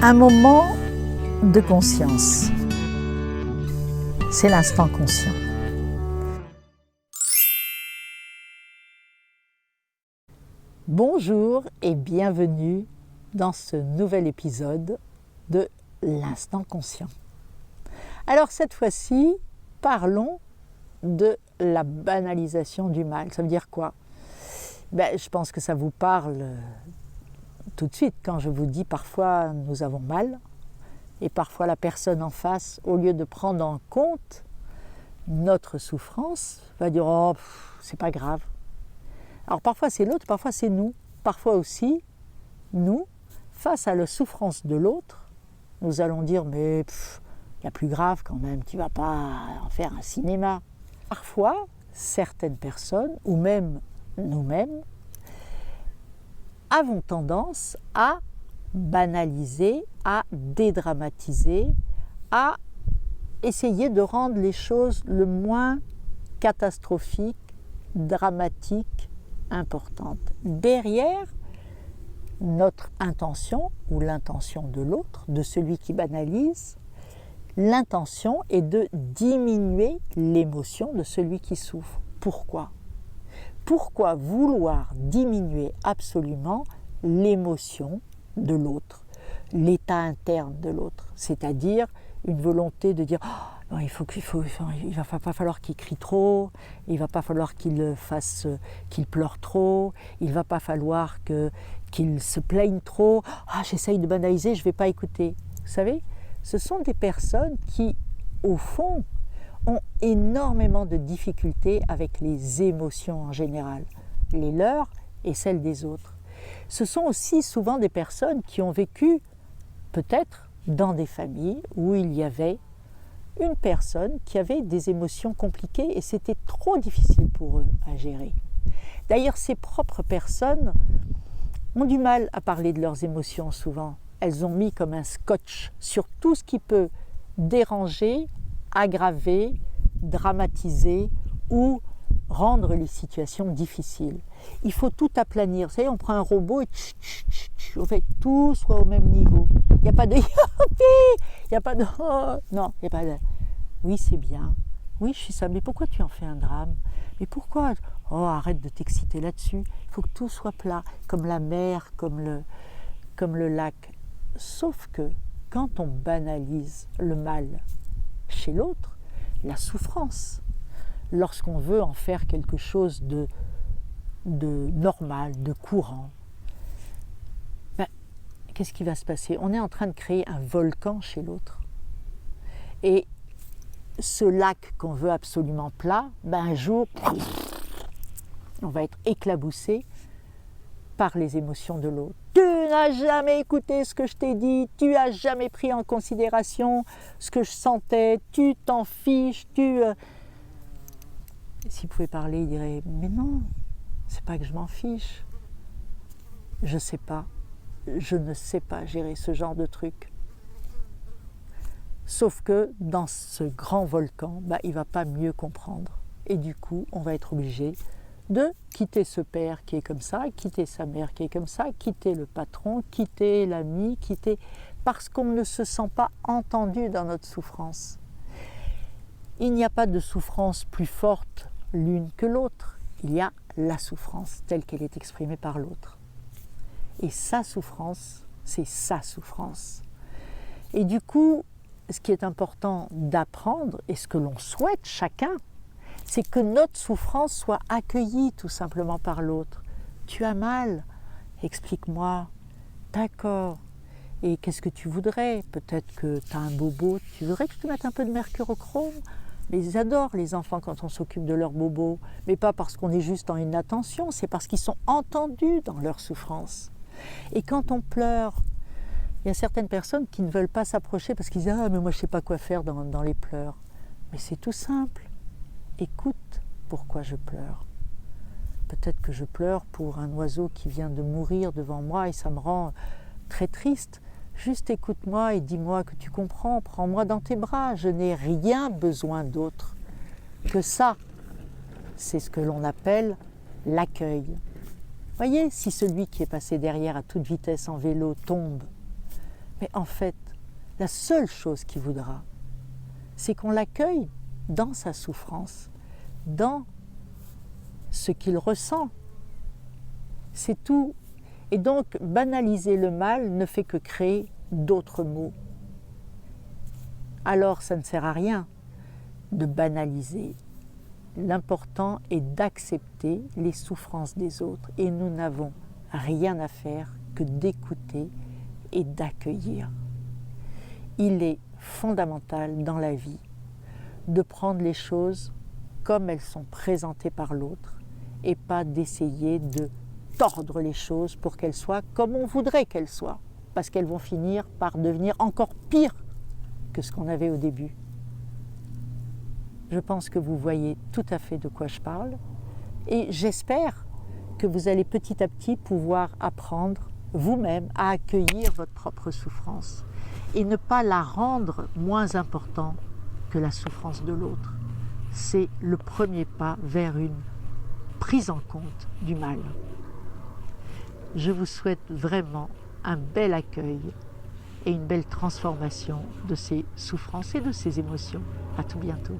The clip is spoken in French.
Un moment de conscience. C'est l'instant conscient. Bonjour et bienvenue dans ce nouvel épisode de l'instant conscient. Alors cette fois-ci, parlons de la banalisation du mal. Ça veut dire quoi ? Je pense que ça vous parle tout de suite quand je vous dis parfois nous avons mal et parfois la personne en face, au lieu de prendre en compte notre souffrance, va dire « Oh, c'est pas grave ». Alors parfois c'est l'autre, parfois c'est nous. Parfois aussi, nous, face à la souffrance de l'autre, nous allons dire « Mais il y a plus grave quand même, tu vas pas en faire un cinéma ». Parfois, certaines personnes, ou même nous-mêmes, avons tendance à banaliser, à dédramatiser, à essayer de rendre les choses le moins catastrophiques, dramatiques, importantes. Derrière notre intention ou l'intention de l'autre, de celui qui banalise, l'intention est de diminuer l'émotion de celui qui souffre. Pourquoi ? Pourquoi vouloir diminuer absolument l'émotion de l'autre, l'état interne de l'autre, c'est-à-dire une volonté de dire oh, non, il va pas falloir qu'il crie trop, il va pas falloir qu'il pleure trop, il va pas falloir qu'il se plaigne trop, j'essaye de banaliser, je vais pas écouter. Vous savez, ce sont des personnes qui, au fond, ont énormément de difficultés avec les émotions en général, les leurs et celles des autres. Ce sont aussi souvent des personnes qui ont vécu peut-être dans des familles où il y avait une personne qui avait des émotions compliquées et c'était trop difficile pour eux à gérer. D'ailleurs, ces propres personnes ont du mal à parler de leurs émotions souvent. Elles ont mis comme un scotch sur tout ce qui peut déranger, aggraver, dramatiser ou rendre les situations difficiles. Il faut tout aplanir. Vous savez, on prend un robot et on fait que tout soit au même niveau. Il n'y a pas de il n'y a pas de non, il n'y a pas de oui, c'est bien. Oui, je suis ça. Mais pourquoi tu en fais un drame ? Mais pourquoi ? Oh, arrête de t'exciter là-dessus. Il faut que tout soit plat, comme la mer, comme le lac. Sauf que quand on banalise le mal chez l'autre, la souffrance, lorsqu'on veut en faire quelque chose de normal, de courant, qu'est-ce qui va se passer ? On est en train de créer un volcan chez l'autre. Et ce lac qu'on veut absolument plat, un jour, on va être éclaboussé par les émotions de l'autre. Tu n'as jamais écouté ce que je t'ai dit, tu n'as jamais pris en considération ce que je sentais, tu t'en fiches, S'il pouvait parler, il dirait « Mais non, c'est pas que je m'en fiche. Je sais pas, je ne sais pas gérer ce genre de truc. » Sauf que dans ce grand volcan, il ne va pas mieux comprendre. Et du coup, on va être obligé de quitter ce père qui est comme ça, quitter sa mère qui est comme ça, quitter le patron, quitter l'ami, parce qu'on ne se sent pas entendu dans notre souffrance. Il n'y a pas de souffrance plus forte l'une que l'autre. Il y a la souffrance telle qu'elle est exprimée par l'autre. Et sa souffrance, c'est sa souffrance. Et du coup, ce qui est important d'apprendre, et ce que l'on souhaite chacun, c'est que notre souffrance soit accueillie tout simplement par l'autre. Tu as mal, explique-moi. D'accord. Et qu'est-ce que tu voudrais ? Peut-être que tu as un bobo, tu voudrais que je te mette un peu de mercurochrome ? Mais ils adorent les enfants quand on s'occupe de leur bobo, mais pas parce qu'on est juste en inattention, c'est parce qu'ils sont entendus dans leur souffrance. Et quand on pleure, il y a certaines personnes qui ne veulent pas s'approcher parce qu'ils disent « Ah, mais moi je ne sais pas quoi faire dans les pleurs ». Mais c'est tout simple. Écoute pourquoi je pleure. Peut-être que je pleure pour un oiseau qui vient de mourir devant moi et ça me rend très triste. Juste écoute-moi et dis-moi que tu comprends, prends-moi dans tes bras. Je n'ai rien besoin d'autre que ça. C'est ce que l'on appelle l'accueil. Voyez, si celui qui est passé derrière à toute vitesse en vélo tombe, Mais en fait, la seule chose qu'il voudra, c'est qu'on l'accueille dans sa souffrance, dans ce qu'il ressent. C'est tout. Et donc, banaliser le mal ne fait que créer d'autres maux. Alors, ça ne sert à rien de banaliser. L'important est d'accepter les souffrances des autres. Et nous n'avons rien à faire que d'écouter et d'accueillir. Il est fondamental dans la vie de prendre les choses comme elles sont présentées par l'autre et pas d'essayer de tordre les choses pour qu'elles soient comme on voudrait qu'elles soient, parce qu'elles vont finir par devenir encore pire que ce qu'on avait au début. Je pense que vous voyez tout à fait de quoi je parle et j'espère que vous allez petit à petit pouvoir apprendre vous-même à accueillir votre propre souffrance et ne pas la rendre moins importante que la souffrance de l'autre. C'est le premier pas vers une prise en compte du mal. Je vous souhaite vraiment un bel accueil et une belle transformation de ces souffrances et de ces émotions. À tout bientôt.